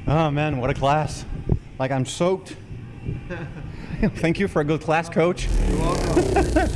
Oh man, what a class. Like, I'm soaked. Thank you for a good class, coach. You're welcome.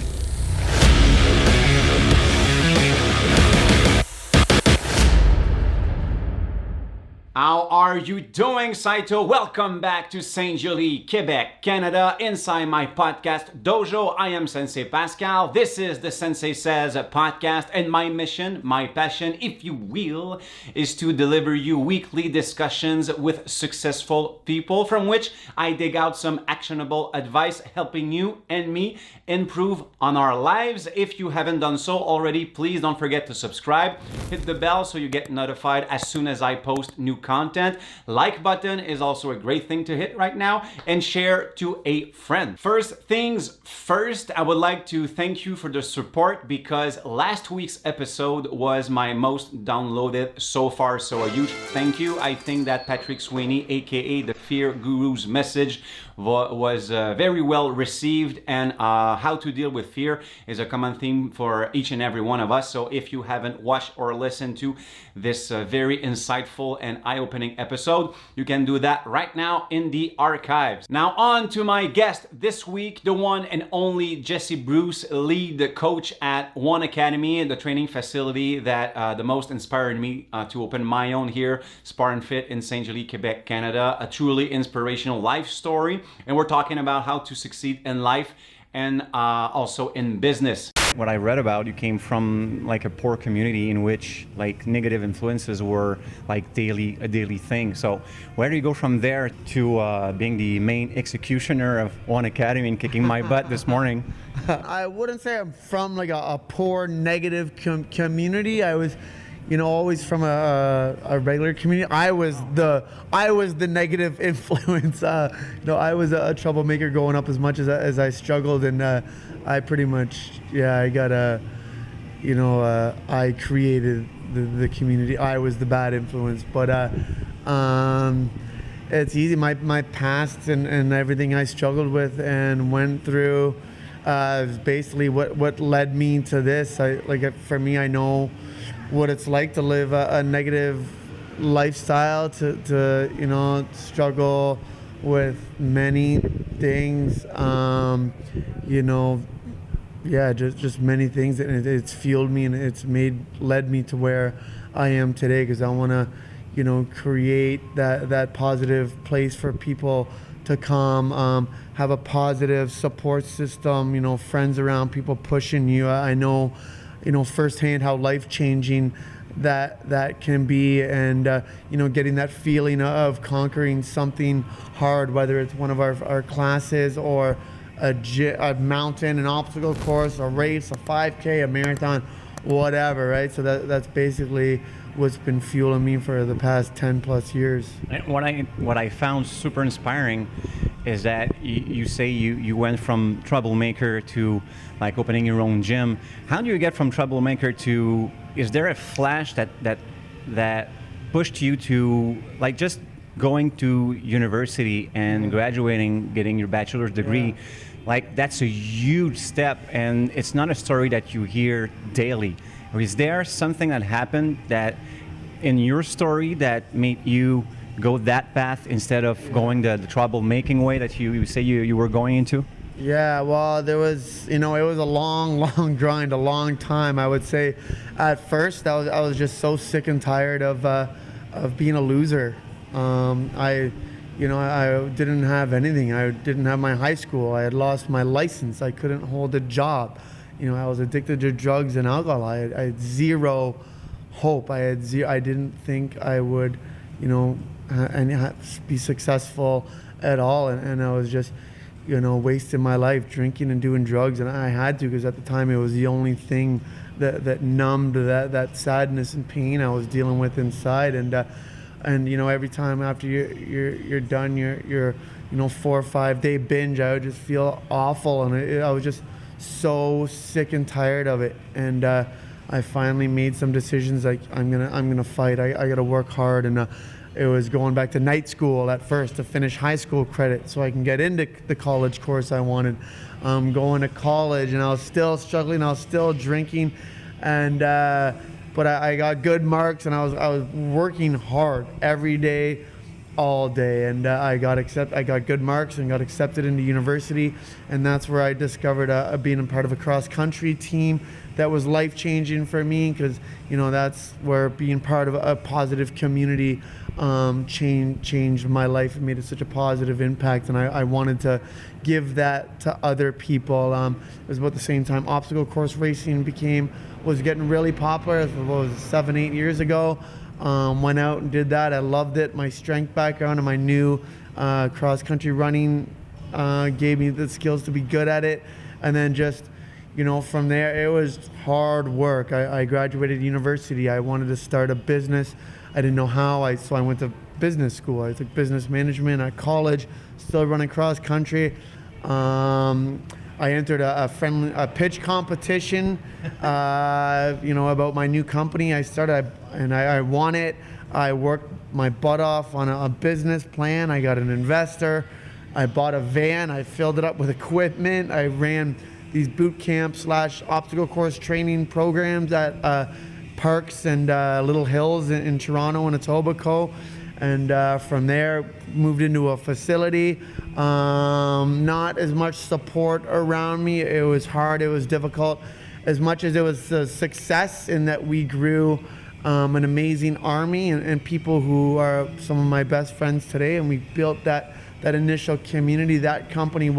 How are you doing, Saito? Welcome back to Saint-Julie, Quebec, Canada, inside my podcast dojo. I am Sensei Pascal. This is the Sensei Says podcast, and my mission, my passion, if you will, is to deliver you weekly discussions with successful people from which I dig out some actionable advice, helping you and me improve on our lives. If you haven't done so already, please don't forget to subscribe. Hit the bell so you get notified as soon as I post new content. Like button is also a great thing to hit right now, and share to a friend. First things first, I would like to thank you for the support, because last week's episode was my most downloaded so far, so a huge thank you. I think that Patrick Sweeney, aka the Fear Guru's message was very well received, and how to deal with fear is a common theme for each and every one of us. So if you haven't watched or listened to this very insightful and eye-opening episode, you can do that right now in the archives. Now on to my guest this week, the one and only Jesse Bruce, lead coach at One Academy, the training facility that the most inspired me to open my own here, Spartan Fit in Saint-Julie, Quebec, Canada. A truly inspirational life story, and we're talking about how to succeed in life and also in business. What I read about, you came from like a poor community in which like negative influences were like a daily thing. So where do you go from there to being the main executioner of One Academy and kicking my butt this morning? I wouldn't say I'm from like a poor negative community. I was, always from a regular community. I was the negative influence. I was a troublemaker growing up as much as I struggled, and I pretty much, I got I created the community. I was the bad influence, but it's easy. My past and everything I struggled with and went through is basically what led me to this. For me, I know what it's like to live a negative lifestyle, to struggle with many things, just many things, and it's fueled me, and it's led me to where I am today, because I want to create that positive place for people to come, have a positive support system, friends around, people pushing you. I know firsthand how life-changing that can be, and getting that feeling of conquering something hard, whether it's one of our classes or a mountain, an obstacle course, a race, a 5K, a marathon, whatever, right? So that's basically what's been fueling me for the past 10 plus years. What I found super inspiring is that you say you went from troublemaker to like opening your own gym. How do you get from troublemaker to, is there a flash that pushed you to like just going to university and graduating, getting your bachelor's degree? Yeah. Like, that's a huge step, and it's not a story that you hear daily. Or is there something that happened that in your story that made you go that path instead of going the troublemaking way that you say you were going into? Yeah, well, there was, it was a long grind, a long time. I would say at first I was just so sick and tired of being a loser. I didn't have anything. I didn't have my high school. I had lost my license. I couldn't hold a job. I was addicted to drugs and alcohol. I had zero hope. I didn't think I would, be successful at all. And I was just, wasting my life drinking and doing drugs. And I had to, because at the time it was the only thing that numbed that sadness and pain I was dealing with inside. And every time after you're done your 4 or 5 day binge, I would just feel awful, and I was just so sick and tired of it. And I finally made some decisions, like I'm gonna fight. I gotta work hard, and it was going back to night school at first to finish high school credit so I can get into the college course I wanted. Going to college, and I was still struggling. I was still drinking, and but I got good marks, and I was working hard every day, all day, and I got good marks and got accepted into university, and that's where I discovered being a part of a cross country team that was life changing for me, because that's where being part of a positive community changed my life and made it such a positive impact, and I wanted to give that to other people. It was about the same time obstacle course racing was getting really popular. It was 7-8 years ago. Went out and did that. I loved it. My strength background and my new cross-country running gave me the skills to be good at it. And then just, from there, it was hard work. I graduated university. I wanted to start a business. I didn't know how, so I went to business school. I took business management at college, still running cross-country. I entered a pitch competition, about my new company. I won it. I worked my butt off on a business plan. I got an investor. I bought a van. I filled it up with equipment. I ran these boot camp / obstacle course training programs at parks and Little Hills in Toronto and Etobicoke. And from there, moved into a facility. Not as much support around me. It was hard. It was difficult. As much as it was a success in that we grew an amazing army and people who are some of my best friends today, and we built that initial community. That company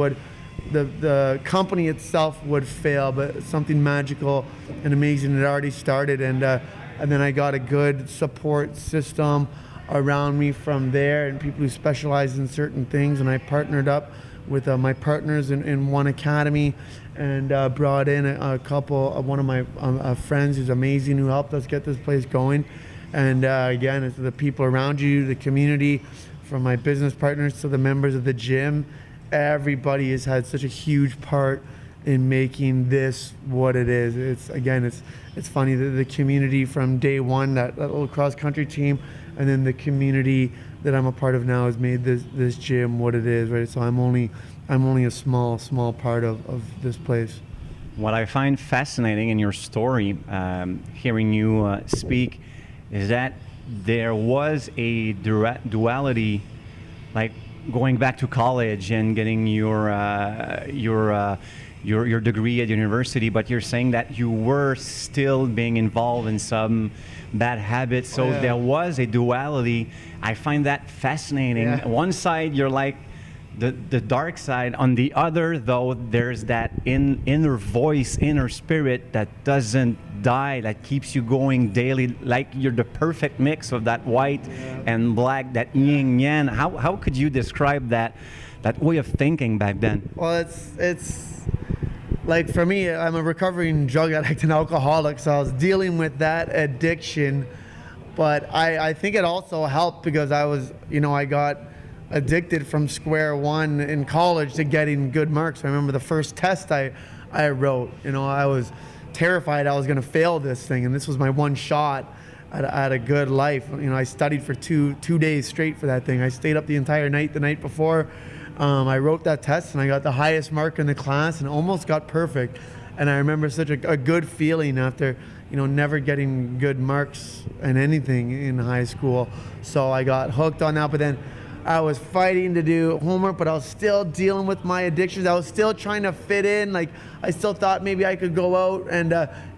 the company itself would fail, but something magical and amazing had already started. And then I got a good support system around me from there, and people who specialize in certain things, and I partnered up with my partners in one academy, and brought in one of my friends who's amazing, who helped us get this place going. And again, it's the people around you, the community, from my business partners to the members of the gym. Everybody has had such a huge part in making this what it is. It's funny that the community from day one, that little cross country team, and then the community that I'm a part of now has made this gym what it is, right? So I'm only a small part of this place. What I find fascinating in your story, hearing you speak, is that there was a duality, like going back to college and getting your degree at university, but you're saying that you were still being involved in some bad habits. So there was a duality. I find that fascinating. Yeah. One side, you're like the dark side. On the other, though, there's that inner voice, inner spirit that doesn't die, that keeps you going daily. Like you're the perfect mix of that white and black, that yin yang. How could you describe that way of thinking back then? Well, it's like, for me, I'm a recovering drug addict and alcoholic, so I was dealing with that addiction. But I think it also helped because I got addicted from square one in college to getting good marks. I remember the first test I wrote, I was terrified I was going to fail this thing, and this was my one shot at a good life. I studied for two days straight for that thing. I stayed up the entire night the night before. I wrote that test and I got the highest mark in the class and almost got perfect. And I remember such a good feeling after, never getting good marks in anything in high school. So I got hooked on that, but then I was fighting to do homework, but I was still dealing with my addictions. I was still trying to fit in. Like, I still thought maybe I could go out and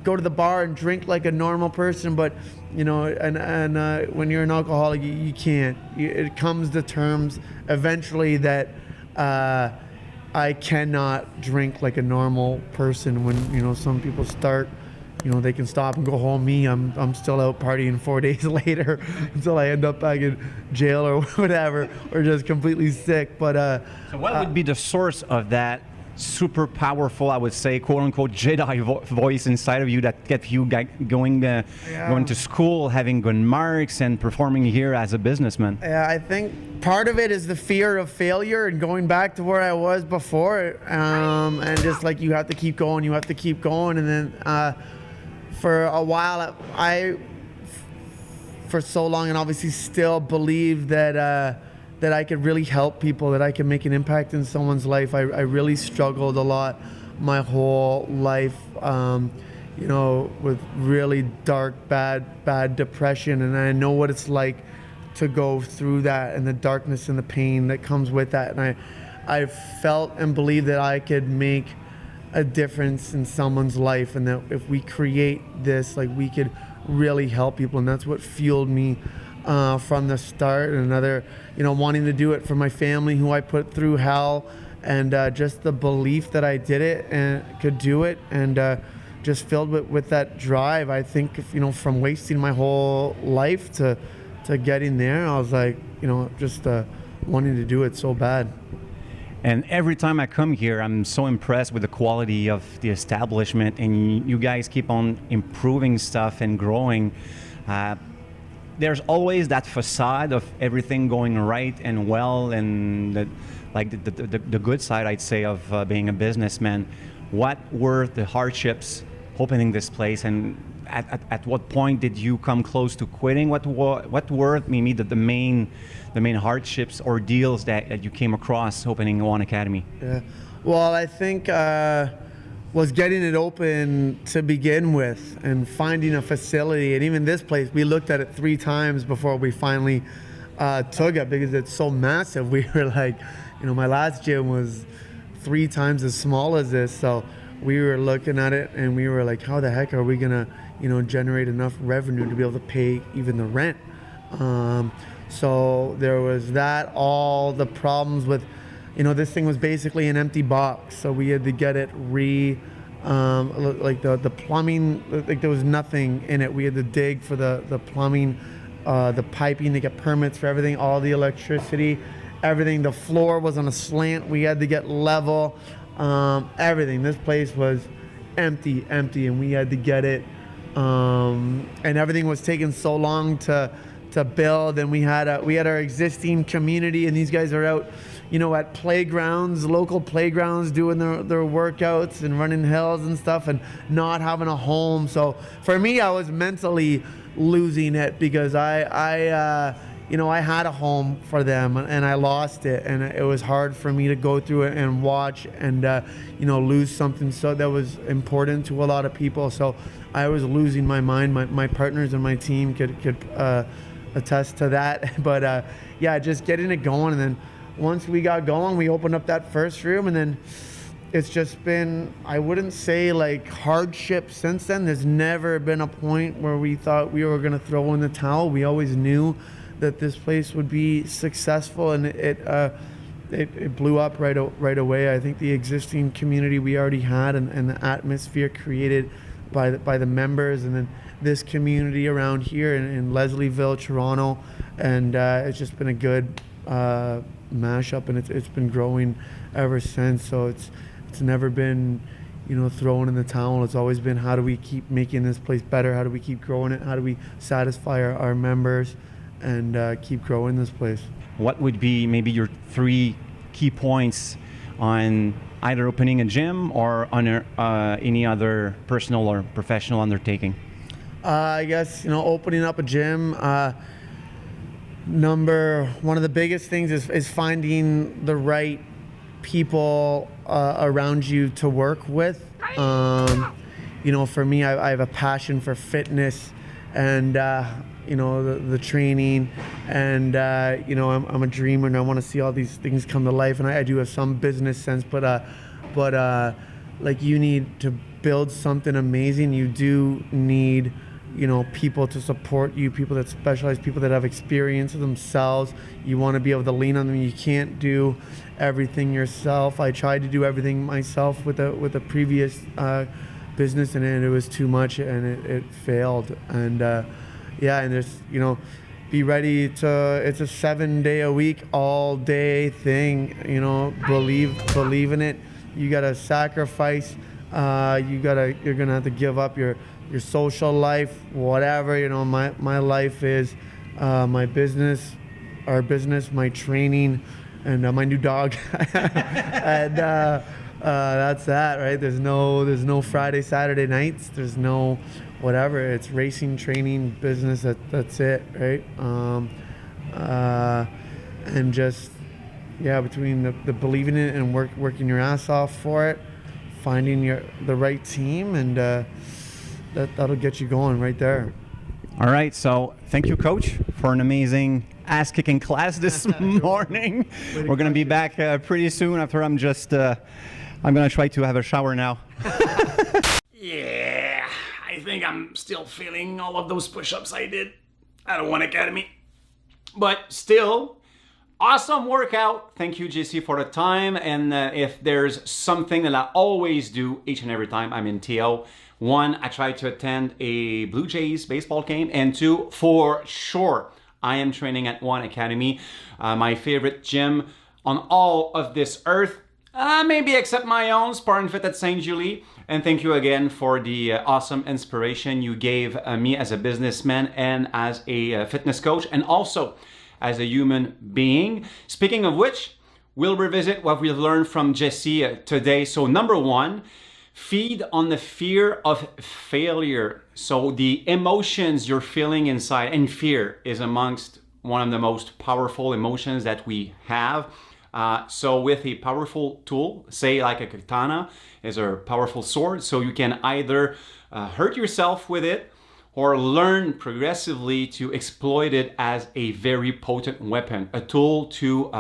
go to the bar and drink like a normal person, but when you're an alcoholic, you can't. It comes to terms eventually that I cannot drink like a normal person. When some people start, they can stop and go home. Me, I'm still out partying 4 days later until I end up back in jail or whatever, or just completely sick. But so what would be the source of that super powerful, I would say, quote unquote, Jedi voice inside of you that gets you going to school, having good marks, and performing here as a businessman? Yeah, I think part of it is the fear of failure and going back to where I was before, and just like you have to keep going, and then for a while, for so long, and obviously still believe that I could really help people, that I can make an impact in someone's life. I really struggled a lot my whole life, with really dark, bad depression, and I know what it's like to go through that and the darkness and the pain that comes with that. And I felt and believed that I could make a difference in someone's life, and that if we create this, like, we could really help people. And that's what fueled me from the start. And another, wanting to do it for my family who I put through hell, and just the belief that I did it and could do it, and just filled with that drive. I think, from wasting my whole life to getting there, I was like, just wanting to do it so bad. And every time I come here, I'm so impressed with the quality of the establishment, and you guys keep on improving stuff and growing. There's always that facade of everything going right and well, and the good side, I'd say, of being a businessman. What were the hardships opening this place, and at what point did you come close to quitting? What were maybe the main hardships or deals that you came across opening One Academy? Yeah. Well, I think was getting it open to begin with, and finding a facility. And even this place, we looked at it 3 times before we finally took it, because it's so massive. We were like, my last gym was 3 times as small as this. So we were looking at it and we were like, how the heck are we gonna, generate enough revenue to be able to pay even the rent? So there was that, all the problems with, this thing was basically an empty box. So we had to get it like the plumbing, like there was nothing in it. We had to dig for the plumbing, the piping, to get permits for everything, all the electricity, everything. The floor was on a slant. We had to get level, everything. This place was empty, and we had to get it. And everything was taking so long to build. And we had our existing community, and these guys are out, at playgrounds, local playgrounds, doing their workouts and running hills and stuff, and not having a home. So for me, I was mentally losing it, because I had a home for them, and I lost it, and it was hard for me to go through it and watch and lose something so that was important to a lot of people. So I was losing my mind. My partners and my team could attest to that. But just getting it going, and then once we got going, we opened up that first room, and then it's just been, I wouldn't say like hardship since then. There's never been a point where we thought we were going to throw in the towel. We always knew that this place would be successful, and it blew up right away. I think the existing community we already had, and the atmosphere created by the members, and then this community around here in Leslieville, Toronto, and it's just been a good mashup, and it's been growing ever since. So it's never been thrown in the towel. It's always been, how do we keep making this place better? How do we keep growing it? How do we satisfy our members and keep growing this place? What would be maybe your 3 key points on either opening a gym or on any other personal or professional undertaking? I guess, opening up a gym, one of the biggest things is finding the right people around you to work with. For me, I have a passion for fitness and the training, and I'm a dreamer, and I want to see all these things come to life. And I do have some business sense, but like, you need to build something amazing. You do need people to support you, people that specialize, people that have experience themselves. You want to be able to lean on them. You can't do everything yourself. I tried to do everything myself with a previous business, and it was too much, and it failed. And and there's be ready to, it's a 7-day-a-week, all day thing. Believe in it. You gotta sacrifice. You're gonna have to give up your social life, whatever. My life is my business, our business, my training, and my new dog. And that's that, right? There's no Friday, Saturday nights. There's no whatever. It's racing, training, business. That's it, right? And just between the believing in it and working your ass off for it, finding the right team, and that'll get you going right there. All right, so thank you, Coach, for an amazing ass-kicking class this morning. We're going to be back pretty soon after I'm going to try to have a shower now. Yeah, I think I'm still feeling all of those push-ups I did at One Academy. But still, awesome workout. Thank you, JC, for the time. And if there's something that I always do each and every time I'm in TO, one, I try to attend a Blue Jays baseball game, and two, for sure, I am training at One Academy, my favorite gym on all of this earth, maybe except my own, Spartan Fit at St. Julie. And thank you again for the awesome inspiration you gave me as a businessman and as a fitness coach, and also as a human being. Speaking of which, we'll revisit what we've learned from Jesse today. So number one, feed on the fear of failure. So the emotions you're feeling inside, and fear is amongst one of the most powerful emotions that we have. So with a powerful tool, say like a katana is a powerful sword, so you can either hurt yourself with it or learn progressively to exploit it as a very potent weapon, a tool to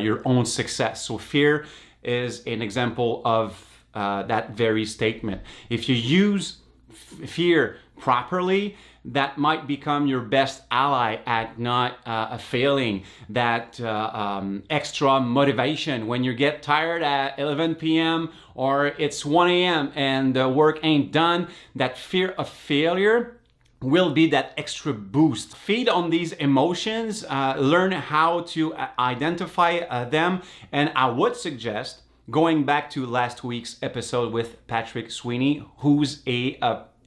your own success. So fear is an example of that very statement. If you use fear properly, that might become your best ally at not failing. That extra motivation when you get tired at 11 p.m. or it's 1 a.m. and the work ain't done, that fear of failure will be that extra boost. Feed on these emotions, learn how to identify them, and I would suggest going back to last week's episode with Patrick Sweeney, who's a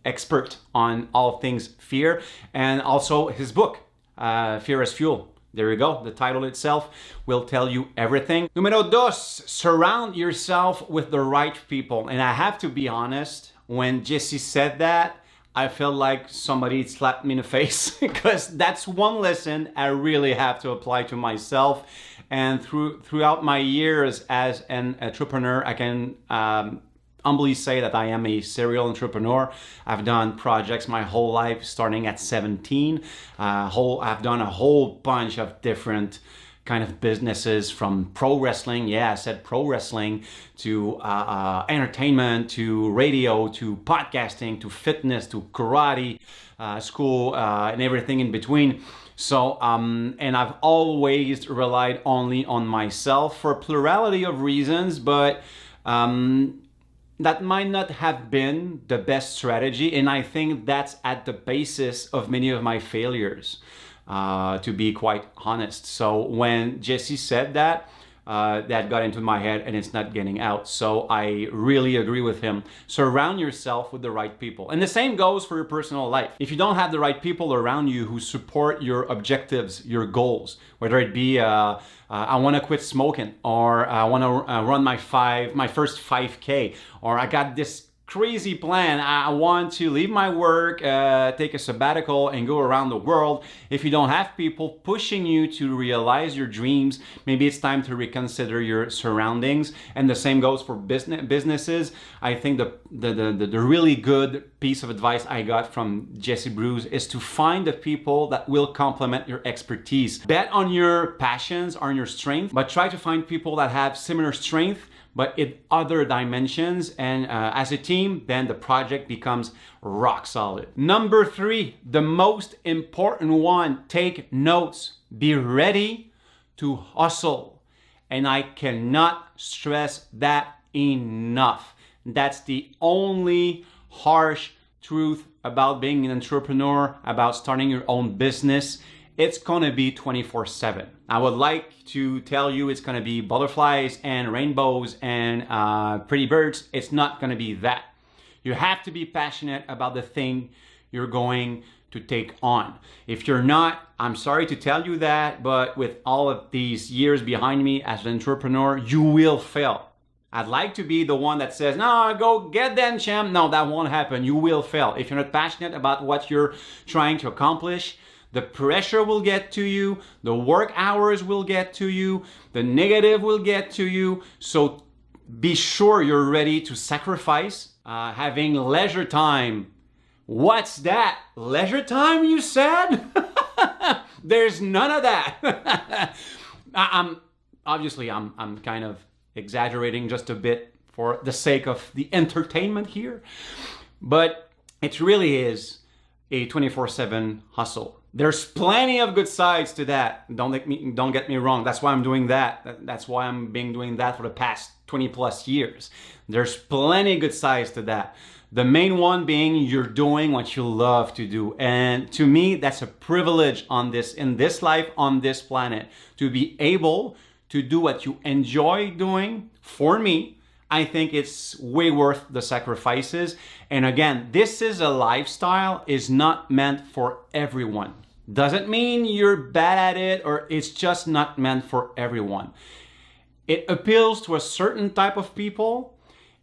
expert on all things fear, and also his book, Fear as Fuel. There you go. The title itself will tell you everything. Numero dos, surround yourself with the right people. And I have to be honest, when Jesse said that, I felt like somebody slapped me in the face, because that's one lesson I really have to apply to myself. And throughout my years as an entrepreneur, I can humbly say that I am a serial entrepreneur. I've done projects my whole life, starting at 17. I've done a whole bunch of different kind of businesses, from pro wrestling, yeah, I said pro wrestling, to entertainment, to radio, to podcasting, to fitness, to karate, school, and everything in between. So, and I've always relied only on myself for a plurality of reasons, but that might not have been the best strategy. And I think that's at the basis of many of my failures, to be quite honest. So when Jesse said that, that got into my head and it's not getting out. So I really agree with him. Surround yourself with the right people. And the same goes for your personal life. If you don't have the right people around you who support your objectives, your goals, whether it be I want to quit smoking, or I want to run my first 5K, or I got this crazy plan, I want to leave my work, take a sabbatical and go around the world. If you don't have people pushing you to realize your dreams, maybe it's time to reconsider your surroundings. And the same goes for businesses. I think the really good piece of advice I got from Jesse Bruce is to find the people that will complement your expertise. Bet on your passions, on your strength, but try to find people that have similar strength but in other dimensions, and as a team, then the project becomes rock solid. Number 3, the most important one, take notes. Be ready to hustle. And I cannot stress that enough. That's the only harsh truth about being an entrepreneur, about starting your own business. It's gonna be 24/7. I would like to tell you it's gonna be butterflies and rainbows and pretty birds. It's not gonna be that. You have to be passionate about the thing you're going to take on. If you're not, I'm sorry to tell you that, but with all of these years behind me as an entrepreneur, you will fail. I'd like to be the one that says, no, go get them, champ. No, that won't happen. You will fail. If you're not passionate about what you're trying to accomplish, the pressure will get to you, the work hours will get to you, the negative will get to you. So be sure you're ready to sacrifice having leisure time. What's that? Leisure time, you said? There's none of that. I'm kind of exaggerating just a bit for the sake of the entertainment here, but it really is a 24/7 hustle. There's plenty of good sides to that. Don't get me wrong. That's why I'm doing that. That's why I'm doing that for the past 20 plus years. There's plenty of good sides to that. The main one being you're doing what you love to do. And to me, that's a privilege in this life, on this planet, to be able to do what you enjoy doing. For me, I think it's way worth the sacrifices. And again, this is a lifestyle, is not meant for everyone. Doesn't mean you're bad at it or it's just not meant for everyone. It appeals to a certain type of people,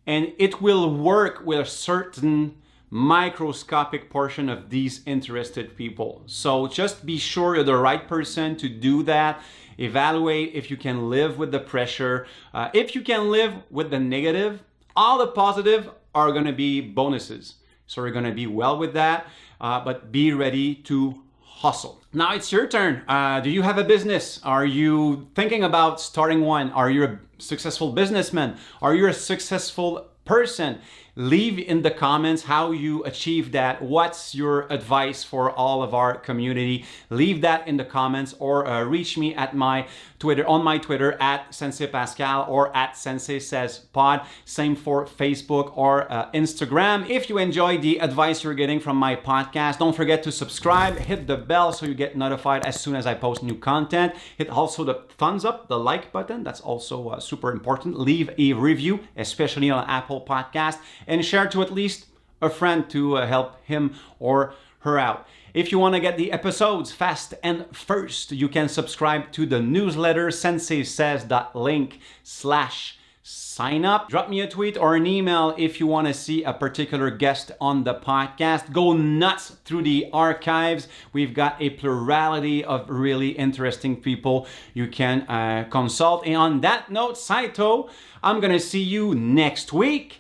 and it will work with a certain microscopic portion of these interested people. So just be sure you're the right person to do that. Evaluate if you can live with the pressure. If you can live with the negative, all the positive are going to be bonuses. So you're going to be well with that, but be ready to hustle. Now it's your turn. Do you have a business? Are you thinking about starting one? Are you a successful businessman? Are you a successful person? Leave in the comments how you achieve that. What's your advice for all of our community? Leave that in the comments, or reach me at my Twitter, on my Twitter at Sensei Pascal or at Sensei Says Pod. Same for Facebook or Instagram. If you enjoy the advice you're getting from my podcast, don't forget to subscribe, hit the bell so you get notified as soon as I post new content. Hit also the thumbs up, the like button. That's also super important. Leave a review, especially on Apple Podcast, and share to at least a friend to help him or her out. If you want to get the episodes fast and first, you can subscribe to the newsletter senseisays.link/sign up. Drop me a tweet or an email if you want to see a particular guest on the podcast. Go nuts through the archives. We've got a plurality of really interesting people you can consult. And on that note, Saito, I'm going to see you next week.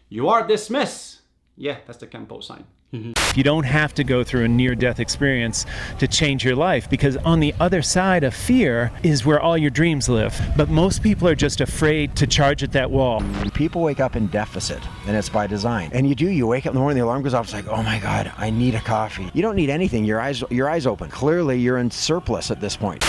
You are dismissed. Yeah, that's the Campo sign. You don't have to go through a near-death experience to change your life, because on the other side of fear is where all your dreams live. But most people are just afraid to charge at that wall. People wake up in deficit, and it's by design. And you wake up in the morning, the alarm goes off, it's like, oh my God, I need a coffee. You don't need anything, your eyes open. Clearly, you're in surplus at this point.